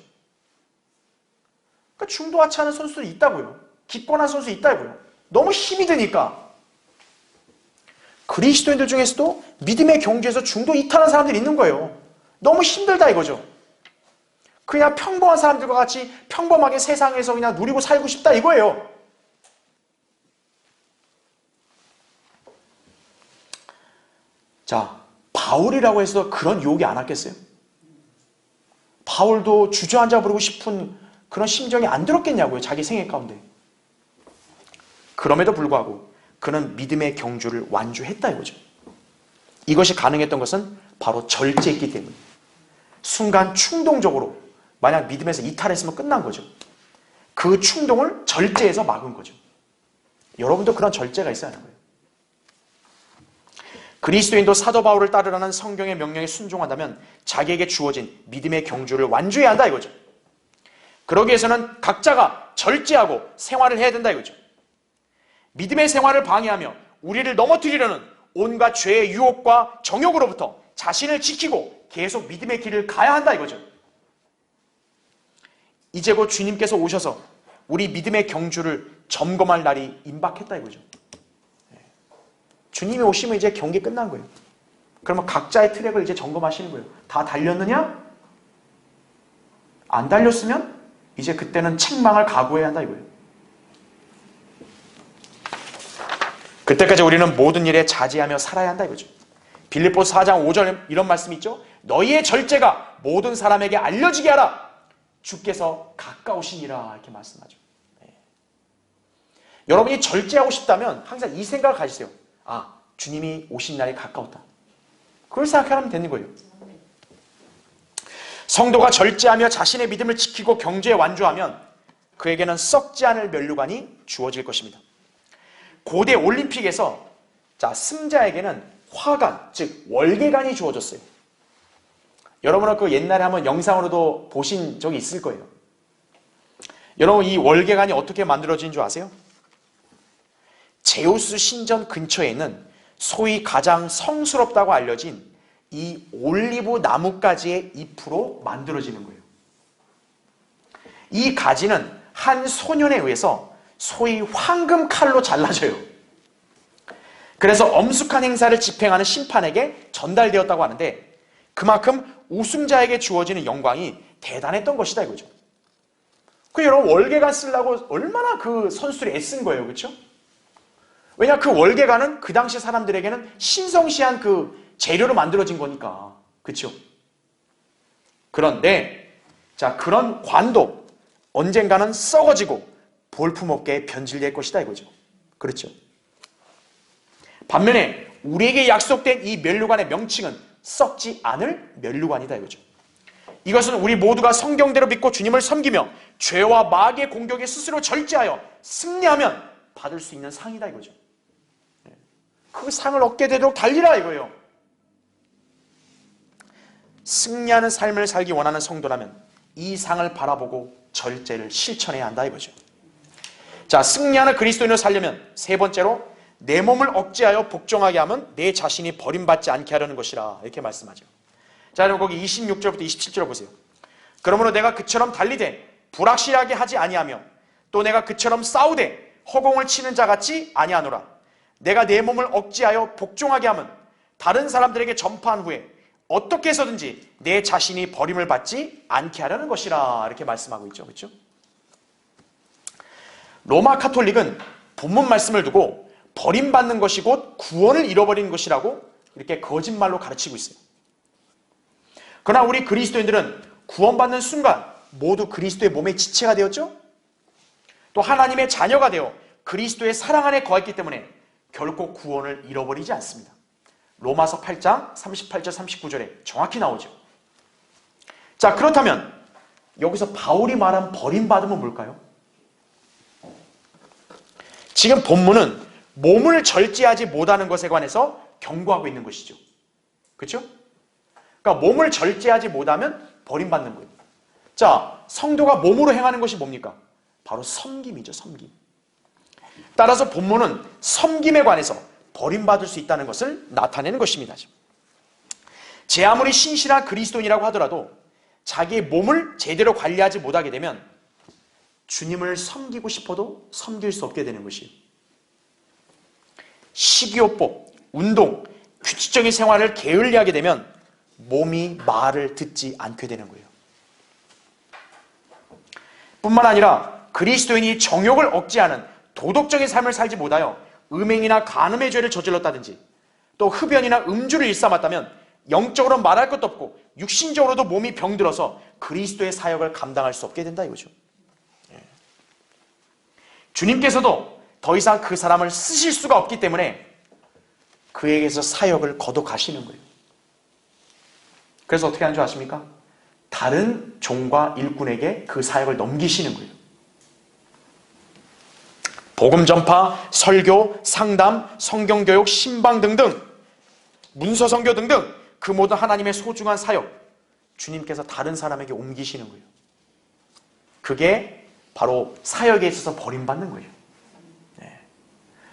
그러니까 중도하지 않은 선수들이 있다고요. 기권한 선수 있다고요. 너무 힘이 드니까. 그리스도인들 중에서도 믿음의 경주에서 중도 이탈한 사람들이 있는 거예요. 너무 힘들다 이거죠. 그냥 평범한 사람들과 같이 평범하게 세상에서 그냥 누리고 살고 싶다 이거예요. 자, 바울이라고 해서 그런 유혹이 안 왔겠어요? 바울도 주저앉아 버리고 싶은 그런 심정이 안 들었겠냐고요. 자기 생애 가운데. 그럼에도 불구하고 그는 믿음의 경주를 완주했다 이거죠. 이것이 가능했던 것은 바로 절제했기 때문에. 순간 충동적으로 만약 믿음에서 이탈했으면 끝난 거죠. 그 충동을 절제해서 막은 거죠. 여러분도 그런 절제가 있어야 하는 거예요. 그리스도인도 사도 바울을 따르라는 성경의 명령에 순종한다면 자기에게 주어진 믿음의 경주를 완주해야 한다 이거죠. 그러기 위해서는 각자가 절제하고 생활을 해야 된다 이거죠. 믿음의 생활을 방해하며 우리를 넘어뜨리려는 온갖 죄의 유혹과 정욕으로부터 자신을 지키고 계속 믿음의 길을 가야 한다 이거죠. 이제 곧 주님께서 오셔서 우리 믿음의 경주를 점검할 날이 임박했다 이거죠. 주님이 오시면 이제 경기 끝난 거예요. 그러면 각자의 트랙을 이제 점검하시는 거예요. 다 달렸느냐? 안 달렸으면 이제 그때는 책망을 각오해야 한다 이거예요. 그때까지 우리는 모든 일에 자제하며 살아야 한다 이거죠. 빌립보서 4장 5절 이런 말씀이 있죠. 너희의 절제가 모든 사람에게 알려지게 하라. 주께서 가까우시니라 이렇게 말씀하죠. 네. 여러분이 절제하고 싶다면 항상 이 생각을 가지세요. 아, 주님이 오신 날이 가까웠다. 그걸 생각하면 되는 거예요. 성도가 절제하며 자신의 믿음을 지키고 경주에 완주하면 그에게는 썩지 않을 면류관이 주어질 것입니다. 고대 올림픽에서 승자에게는 화관, 즉 월계관이 주어졌어요. 여러분은 그 옛날에 한번 영상으로도 보신 적이 있을 거예요. 여러분 이 월계관이 어떻게 만들어진 줄 아세요? 제우스 신전 근처에 있는 소위 가장 성스럽다고 알려진 이 올리브 나뭇가지의 잎으로 만들어지는 거예요. 이 가지는 한 소년에 의해서 소위 황금 칼로 잘라져요. 그래서 엄숙한 행사를 집행하는 심판에게 전달되었다고 하는데 그만큼 우승자에게 주어지는 영광이 대단했던 것이다 이거죠. 그 여러분 월계관 쓰려고 얼마나 그 선수들이 애쓴 거예요, 그렇죠? 왜냐 그 월계관은 그 당시 사람들에게는 신성시한 그 재료로 만들어진 거니까, 그렇죠? 그런데 그런 관도 언젠가는 썩어지고 볼품없게 변질될 것이다 이거죠. 그렇죠? 반면에 우리에게 약속된 이 면류관의 명칭은 썩지 않을 면류관이다 이거죠. 이것은 우리 모두가 성경대로 믿고 주님을 섬기며 죄와 마귀의 공격에 스스로 절제하여 승리하면 받을 수 있는 상이다 이거죠. 그 상을 얻게 되도록 달리라 이거예요. 승리하는 삶을 살기 원하는 성도라면 이 상을 바라보고 절제를 실천해야 한다 이거죠. 승리하는 그리스도인으로 살려면 세 번째로 내 몸을 억제하여 복종하게 하면 내 자신이 버림받지 않게 하려는 것이라 이렇게 말씀하죠. 여러분 거기 26절부터 27절 보세요. 그러므로 내가 그처럼 달리되 불확실하게 하지 아니하며 또 내가 그처럼 싸우되 허공을 치는 자 같이 아니하노라. 내가 내 몸을 억제하여 복종하게 하면 다른 사람들에게 전파한 후에 어떻게 해서든지 내 자신이 버림을 받지 않게 하려는 것이라 이렇게 말씀하고 있죠. 그렇죠? 로마 카톨릭은 본문 말씀을 두고 버림받는 것이 곧 구원을 잃어버리는 것이라고 이렇게 거짓말로 가르치고 있어요. 그러나 우리 그리스도인들은 구원받는 순간 모두 그리스도의 몸의 지체가 되었죠. 또 하나님의 자녀가 되어 그리스도의 사랑 안에 거했기 때문에 결코 구원을 잃어버리지 않습니다. 로마서 8장 38절 39절에 정확히 나오죠. 그렇다면 여기서 바울이 말한 버림받음은 뭘까요? 지금 본문은 몸을 절제하지 못하는 것에 관해서 경고하고 있는 것이죠. 그렇죠? 그러니까 몸을 절제하지 못하면 버림받는 거예요. 성도가 몸으로 행하는 것이 뭡니까? 바로 섬김이죠. 섬김. 따라서 본문은 섬김에 관해서 버림받을 수 있다는 것을 나타내는 것입니다. 제 아무리 신실한 그리스도인이라고 하더라도 자기의 몸을 제대로 관리하지 못하게 되면 주님을 섬기고 싶어도 섬길 수 없게 되는 것이에요. 식이요법, 운동, 규칙적인 생활을 게을리하게 되면 몸이 말을 듣지 않게 되는 거예요. 뿐만 아니라 그리스도인이 정욕을 억제하는 도덕적인 삶을 살지 못하여 음행이나 간음의 죄를 저질렀다든지 또 흡연이나 음주를 일삼았다면 영적으로 말할 것도 없고 육신적으로도 몸이 병들어서 그리스도의 사역을 감당할 수 없게 된다 이거죠. 주님께서도 더 이상 그 사람을 쓰실 수가 없기 때문에 그에게서 사역을 거둬가시는 거예요. 그래서 어떻게 하는 줄 아십니까? 다른 종과 일꾼에게 그 사역을 넘기시는 거예요. 복음 전파, 설교, 상담, 성경교육, 신방 등등 문서 선교 등등 그 모든 하나님의 소중한 사역 주님께서 다른 사람에게 옮기시는 거예요. 그게 바로 사역에 있어서 버림받는 거예요.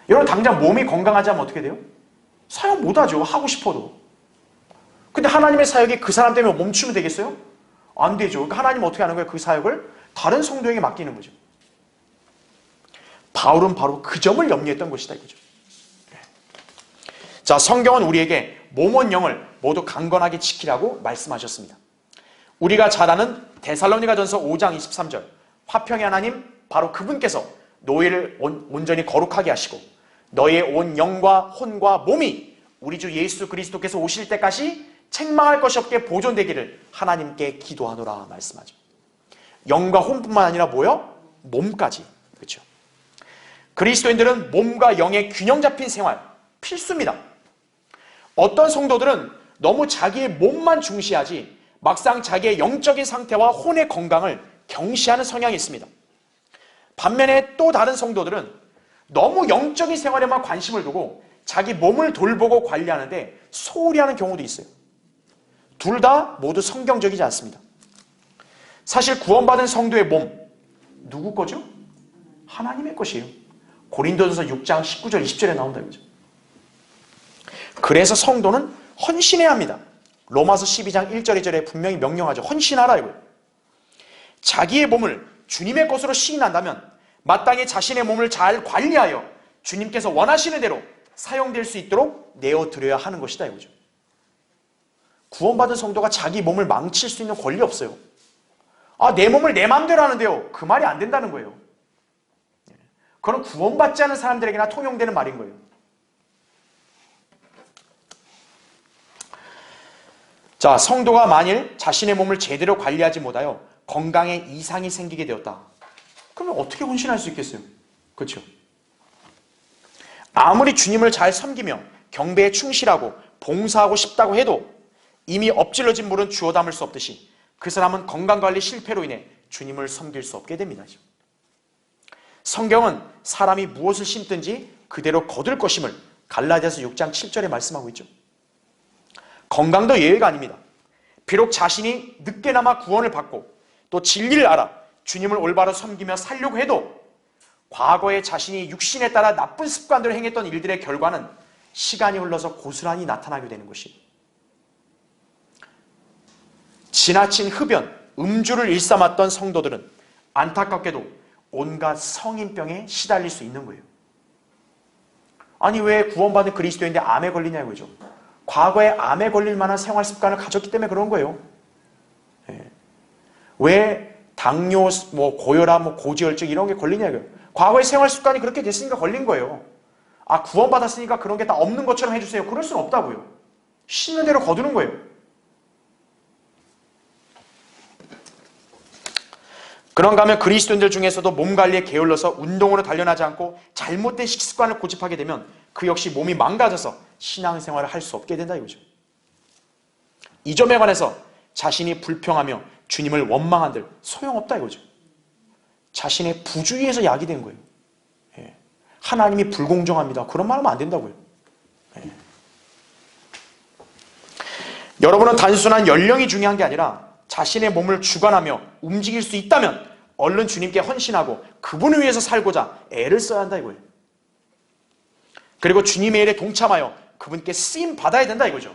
여러분 당장 몸이 건강하지 않으면 어떻게 돼요? 사역 못하죠. 하고 싶어도. 근데 하나님의 사역이 그 사람 때문에 멈추면 되겠어요? 안 되죠. 그러니까 하나님은 어떻게 하는 거예요? 그 사역을 다른 성도에게 맡기는 거죠. 바울은 바로 그 점을 염려했던 것이다 이거죠. 자, 성경은 우리에게 몸원 영을 모두 강건하게 지키라고 말씀하셨습니다. 우리가 잘 아는 데살로니가전서 5장 23절, 화평의 하나님 바로 그분께서 너희를 온전히 거룩하게 하시고 너희의 온 영과 혼과 몸이 우리 주 예수 그리스도께서 오실 때까지 책망할 것이 없게 보존되기를 하나님께 기도하노라 말씀하죠. 영과 혼뿐만 아니라 뭐요? 몸까지. 그렇죠? 그리스도인들은 몸과 영의 균형 잡힌 생활 필수입니다. 어떤 성도들은 너무 자기의 몸만 중시하지 막상 자기의 영적인 상태와 혼의 건강을 경시하는 성향이 있습니다. 반면에 또 다른 성도들은 너무 영적인 생활에만 관심을 두고 자기 몸을 돌보고 관리하는데 소홀히 하는 경우도 있어요. 둘 다 모두 성경적이지 않습니다. 사실 구원받은 성도의 몸, 누구 거죠? 하나님의 것이에요. 고린도전서 6장 19절 20절에 나온다 이거죠. 그래서 성도는 헌신해야 합니다. 로마서 12장 1절 2절에 분명히 명령하죠. 헌신하라 이거예요. 자기의 몸을 주님의 것으로 시인한다면 마땅히 자신의 몸을 잘 관리하여 주님께서 원하시는 대로 사용될 수 있도록 내어드려야 하는 것이다 이거죠. 구원받은 성도가 자기 몸을 망칠 수 있는 권리 없어요. 아, 내 몸을 내 마음대로 하는데요. 그 말이 안 된다는 거예요. 그건 구원받지 않은 사람들에게나 통용되는 말인 거예요. 자, 성도가 만일 자신의 몸을 제대로 관리하지 못하여 건강에 이상이 생기게 되었다. 그러면 어떻게 헌신할 수 있겠어요? 그렇죠? 아무리 주님을 잘 섬기며 경배에 충실하고 봉사하고 싶다고 해도 이미 엎질러진 물은 주워 담을 수 없듯이 그 사람은 건강관리 실패로 인해 주님을 섬길 수 없게 됩니다. 성경은 사람이 무엇을 심든지 그대로 거둘 것임을 갈라디아서 6장 7절에 말씀하고 있죠. 건강도 예외가 아닙니다. 비록 자신이 늦게나마 구원을 받고 또 진리를 알아 주님을 올바로 섬기며 살려고 해도 과거에 자신이 육신에 따라 나쁜 습관들을 행했던 일들의 결과는 시간이 흘러서 고스란히 나타나게 되는 것이 지나친 흡연, 음주를 일삼았던 성도들은 안타깝게도 온갖 성인병에 시달릴 수 있는 거예요. 아니 왜 구원받은 그리스도인데 암에 걸리냐 이거죠. 과거에 암에 걸릴 만한 생활 습관을 가졌기 때문에 그런 거예요. 왜 당뇨, 고혈압, 고지혈증 이런 게 걸리냐 이거예요. 과거의 생활 습관이 그렇게 됐으니까 걸린 거예요. 아, 구원받았으니까 그런 게 다 없는 것처럼 해주세요. 그럴 수는 없다고요. 쉬는 대로 거두는 거예요. 그런가 하면 그리스도인들 중에서도 몸 관리에 게을러서 운동으로 단련하지 않고 잘못된 식습관을 고집하게 되면 그 역시 몸이 망가져서 신앙생활을 할 수 없게 된다 이거죠. 이 점에 관해서 자신이 불평하며 주님을 원망한들 소용없다 이거죠. 자신의 부주의에서 약이 된 거예요. 하나님이 불공정합니다. 그런 말 하면 안 된다고요. 여러분은 단순한 연령이 중요한 게 아니라 자신의 몸을 주관하며 움직일 수 있다면 얼른 주님께 헌신하고 그분을 위해서 살고자 애를 써야 한다 이거예요. 그리고 주님의 일에 동참하여 그분께 쓰임 받아야 된다 이거죠.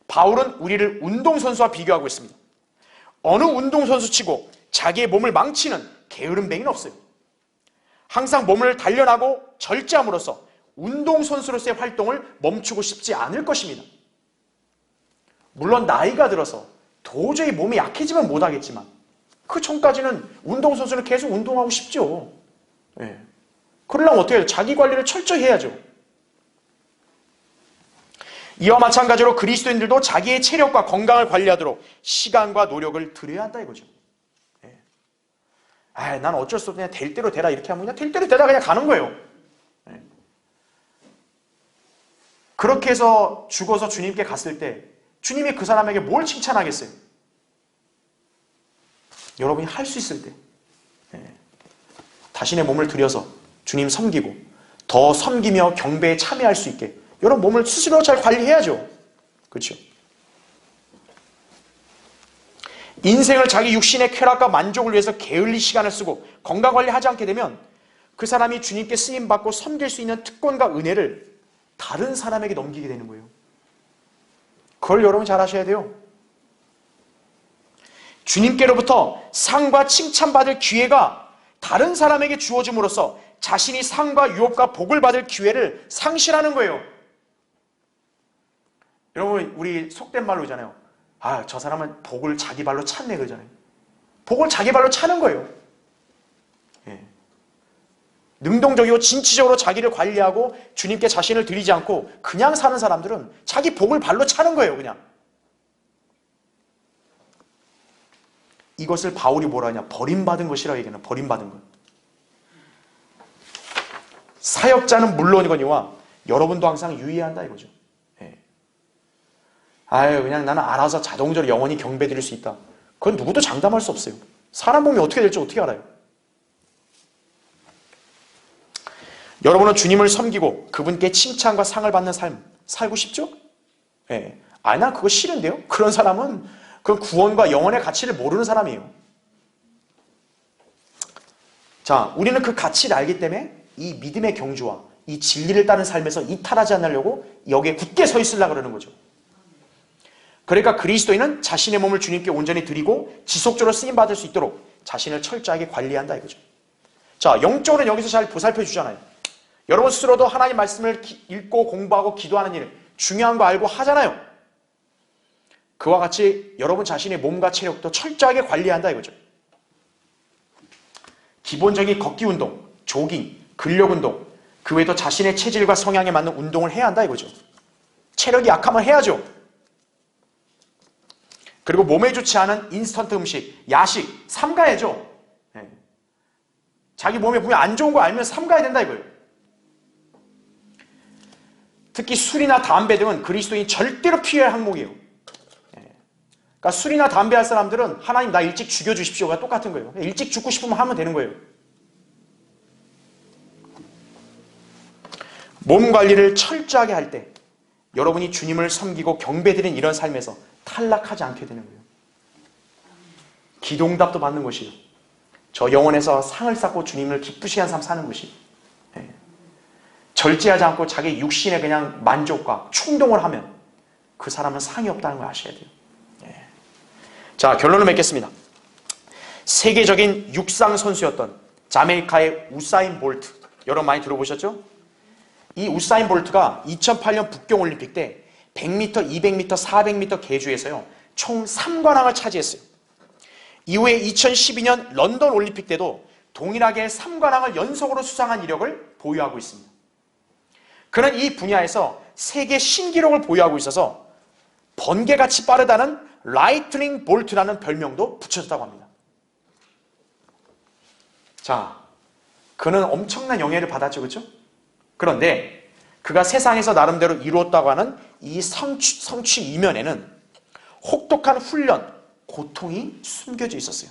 바울은 우리를 운동선수와 비교하고 있습니다. 어느 운동선수치고 자기의 몸을 망치는 게으름뱅이는 없어요. 항상 몸을 단련하고 절제함으로써 운동선수로서의 활동을 멈추고 싶지 않을 것입니다. 물론 나이가 들어서 도저히 몸이 약해지면 못하겠지만 그 전까지는 운동선수는 계속 운동하고 싶죠. 그러려면 어떻게 해요? 자기 관리를 철저히 해야죠. 이와 마찬가지로 그리스도인들도 자기의 체력과 건강을 관리하도록 시간과 노력을 들여야 한다 이거죠. 난 어쩔 수 없어 그냥 될 대로 되라 이렇게 하면 그냥 될 대로 되라 그냥 가는 거예요. 그렇게 해서 죽어서 주님께 갔을 때 주님이 그 사람에게 뭘 칭찬하겠어요? 여러분이 할 수 있을 때 자신의 몸을 들여서 주님 섬기고 더 섬기며 경배에 참여할 수 있게 여러분 몸을 스스로 잘 관리해야죠. 그렇죠? 인생을 자기 육신의 쾌락과 만족을 위해서 게을리 시간을 쓰고 건강관리하지 않게 되면 그 사람이 주님께 쓰임받고 섬길 수 있는 특권과 은혜를 다른 사람에게 넘기게 되는 거예요. 그걸 여러분 잘 아셔야 돼요. 주님께로부터 상과 칭찬받을 기회가 다른 사람에게 주어짐으로써 자신이 상과 유업과 복을 받을 기회를 상실하는 거예요. 여러분, 우리 속된 말로 하잖아요. 아, 저 사람은 복을 자기 발로 찼네 그러잖아요. 복을 자기 발로 차는 거예요. 예. 능동적이고 진취적으로 자기를 관리하고 주님께 자신을 드리지 않고 그냥 사는 사람들은 자기 복을 발로 차는 거예요, 그냥. 이것을 바울이 뭐라 하냐? 버림받은 것이라고 얘기하는, 버림받은 것. 사역자는 물론이거니와 여러분도 항상 유의해야 한다 이거죠. 예. 아유, 그냥 나는 알아서 자동적으로 영원히 경배드릴 수 있다. 그건 누구도 장담할 수 없어요. 사람 몸이 어떻게 될지 어떻게 알아요? 여러분은 주님을 섬기고 그분께 칭찬과 상을 받는 삶 살고 싶죠? 예. 아, 난 그거 싫은데요? 그런 사람은 그 구원과 영혼의 가치를 모르는 사람이에요. 자, 우리는 그 가치를 알기 때문에 이 믿음의 경주와 이 진리를 따른 삶에서 이탈하지 않으려고 여기에 굳게 서 있으려고 그러는 거죠. 그러니까 그리스도인은 자신의 몸을 주님께 온전히 드리고 지속적으로 쓰임받을 수 있도록 자신을 철저하게 관리한다 이거죠. 자, 영적으로는 여기서 잘 보살펴 주잖아요. 여러분 스스로도 하나님 말씀을 읽고 공부하고 기도하는 일 중요한 거 알고 하잖아요. 그와 같이 여러분 자신의 몸과 체력도 철저하게 관리한다 이거죠. 기본적인 걷기 운동, 조깅, 근력 운동, 그 외에도 자신의 체질과 성향에 맞는 운동을 해야 한다 이거죠. 체력이 약하면 해야죠. 그리고 몸에 좋지 않은 인스턴트 음식, 야식, 삼가야죠. 네. 자기 몸에 보면 안 좋은 거 알면 삼가야 된다 이거예요. 특히 술이나 담배 등은 그리스도인이 절대로 피해야 할 항목이에요. 네. 그러니까 술이나 담배 할 사람들은 하나님 나 일찍 죽여주십시오가 똑같은 거예요. 일찍 죽고 싶으면 하면 되는 거예요. 몸 관리를 철저하게 할 때 여러분이 주님을 섬기고 경배드리는 이런 삶에서 탈락하지 않게 되는 거예요. 기도응답도 받는 것이에요. 저 영혼에서 상을 쌓고 주님을 기쁘시게 한 삶 사는 것이 절제하지 않고 자기 육신의 그냥 만족과 충동을 하면 그 사람은 상이 없다는 걸 아셔야 돼요. 자, 결론을 맺겠습니다. 세계적인 육상 선수였던 자메이카의 우사인 볼트, 여러분 많이 들어보셨죠? 이 우사인 볼트가 2008년 북경올림픽 때 100m, 200m, 400m 계주에서요 총 3관왕을 차지했어요. 이후에 2012년 런던 올림픽 때도 동일하게 3관왕을 연속으로 수상한 이력을 보유하고 있습니다. 그는 이 분야에서 세계 신기록을 보유하고 있어서 번개같이 빠르다는 라이트닝 볼트라는 별명도 붙여졌다고 합니다. 자, 그는 엄청난 영예를 받았죠, 그렇죠? 그런데 그가 세상에서 나름대로 이루었다고 하는 이 성취 이면에는 혹독한 훈련, 고통이 숨겨져 있었어요.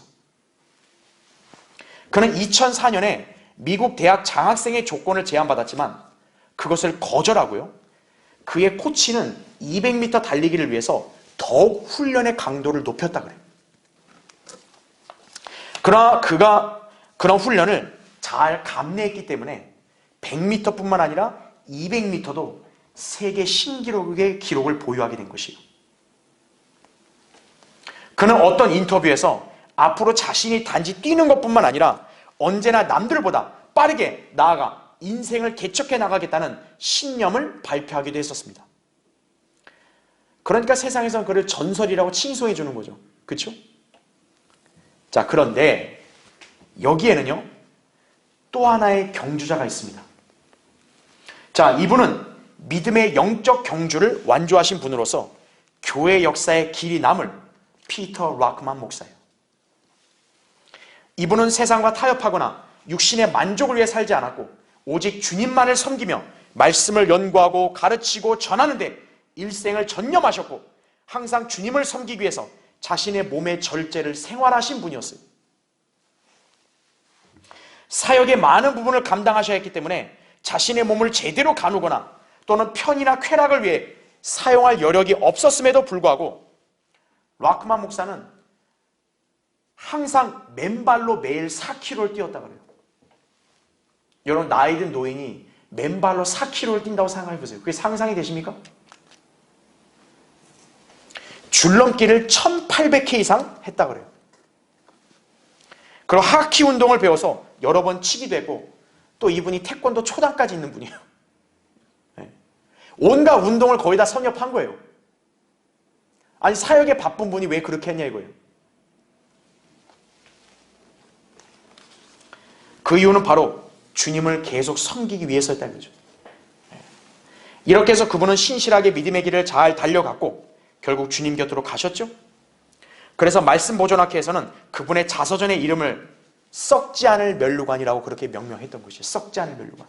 그는 2004년에 미국 대학 장학생의 조건을 제안받았지만 그것을 거절하고요. 그의 코치는 200m 달리기를 위해서 더욱 훈련의 강도를 높였다 그래요. 그러나 그가 그런 훈련을 잘 감내했기 때문에 100m뿐만 아니라 200m도 세계 신기록의 기록을 보유하게 된 것이에요. 그는 어떤 인터뷰에서 앞으로 자신이 단지 뛰는 것뿐만 아니라 언제나 남들보다 빠르게 나아가 인생을 개척해 나가겠다는 신념을 발표하기도 했었습니다. 그러니까 세상에서는 그를 전설이라고 칭송해 주는 거죠. 그렇죠? 자, 그런데 여기에는요 또 하나의 경주자가 있습니다. 자, 이분은 믿음의 영적 경주를 완주하신 분으로서 교회 역사에 길이 남을 피터 락만 목사예요. 이분은 세상과 타협하거나 육신의 만족을 위해 살지 않았고 오직 주님만을 섬기며 말씀을 연구하고 가르치고 전하는 데 일생을 전념하셨고 항상 주님을 섬기기 위해서 자신의 몸의 절제를 생활하신 분이었어요. 사역의 많은 부분을 감당하셔야 했기 때문에 자신의 몸을 제대로 가누거나 또는 편이나 쾌락을 위해 사용할 여력이 없었음에도 불구하고 락만 목사는 항상 맨발로 매일 4km를 뛰었다 그래요. 여러분 나이 든 노인이 맨발로 4km를 뛴다고 생각해보세요. 그게 상상이 되십니까? 줄넘기를 1800회 이상 했다 그래요. 그리고 하키 운동을 배워서 여러 번 치기도 했고, 또 이분이 태권도 초단까지 있는 분이에요. 네. 온갖 운동을 거의 다 섭렵한 거예요. 아니, 사역에 바쁜 분이 왜 그렇게 했냐 이거예요. 그 이유는 바로 주님을 계속 섬기기 위해서였다는 거죠. 이렇게 해서 그분은 신실하게 믿음의 길을 잘 달려갔고 결국 주님 곁으로 가셨죠. 그래서 말씀 보존학회에서는 그분의 자서전의 이름을 썩지 않을 면류관이라고 그렇게 명명했던 것이에요. 썩지 않을 면류관.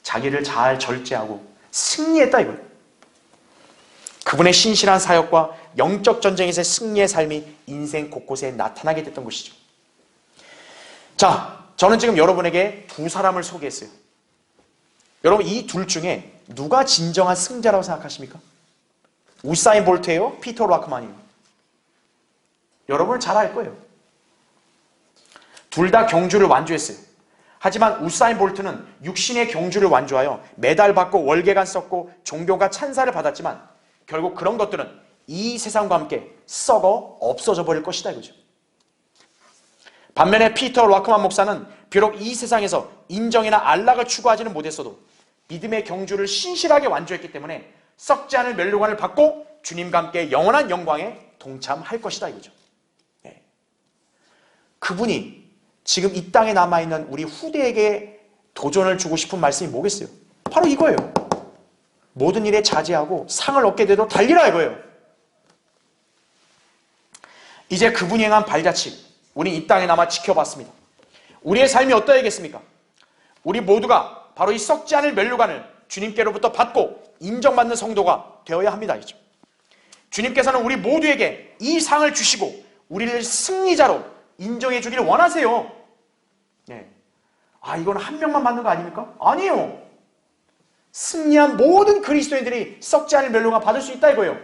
자기를 잘 절제하고 승리했다 이거예요. 그분의 신실한 사역과 영적 전쟁에서의 승리의 삶이 인생 곳곳에 나타나게 됐던 것이죠. 자, 저는 지금 여러분에게 두 사람을 소개했어요. 여러분, 이 둘 중에 누가 진정한 승자라고 생각하십니까? 우사인 볼트예요? 피터 락만이에요? 여러분은 잘 알 거예요. 둘 다 경주를 완주했어요. 하지만 우사인 볼트는 육신의 경주를 완주하여 메달 받고 월계관 썼고 종교가 찬사를 받았지만 결국 그런 것들은 이 세상과 함께 썩어 없어져 버릴 것이다 이거죠. 반면에 피터 락만 목사는 비록 이 세상에서 인정이나 안락을 추구하지는 못했어도 믿음의 경주를 신실하게 완주했기 때문에 썩지 않을 면류관을 받고 주님과 함께 영원한 영광에 동참할 것이다 이거죠. 네. 그분이 지금 이 땅에 남아있는 우리 후대에게 도전을 주고 싶은 말씀이 뭐겠어요? 바로 이거예요. 모든 일에 자제하고 상을 얻게 돼도 달리라 이거예요. 이제 그분이 행한 발자취 우리 이 땅에 남아 지켜봤습니다. 우리의 삶이 어떠해야겠습니까? 우리 모두가 바로 이 썩지 않을 면류관을 주님께로부터 받고 인정받는 성도가 되어야 합니다. 주님께서는 우리 모두에게 이 상을 주시고 우리를 승리자로 인정해 주기를 원하세요. 네. 아, 이건 한 명만 받는 거 아닙니까? 아니에요. 승리한 모든 그리스도인들이 썩지 않을 면류관 받을 수 있다 이거예요.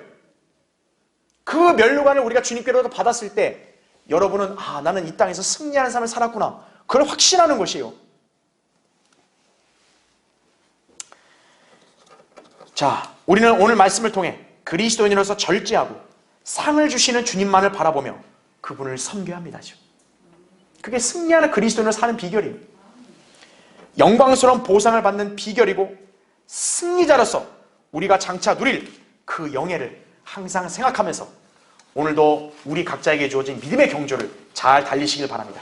그 면류관을 우리가 주님께로부터 받았을 때 여러분은 아, 나는 이 땅에서 승리하는 삶을 살았구나. 그걸 확신하는 것이에요. 자, 우리는 오늘 말씀을 통해 그리스도인으로서 절제하고 상을 주시는 주님만을 바라보며 그분을 섬겨야 합니다. 그게 승리하는 그리스도인으로 사는 비결이에요. 영광스러운 보상을 받는 비결이고 승리자로서 우리가 장차 누릴 그 영예를 항상 생각하면서 오늘도 우리 각자에게 주어진 믿음의 경주를 잘 달리시길 바랍니다.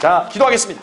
자, 기도하겠습니다.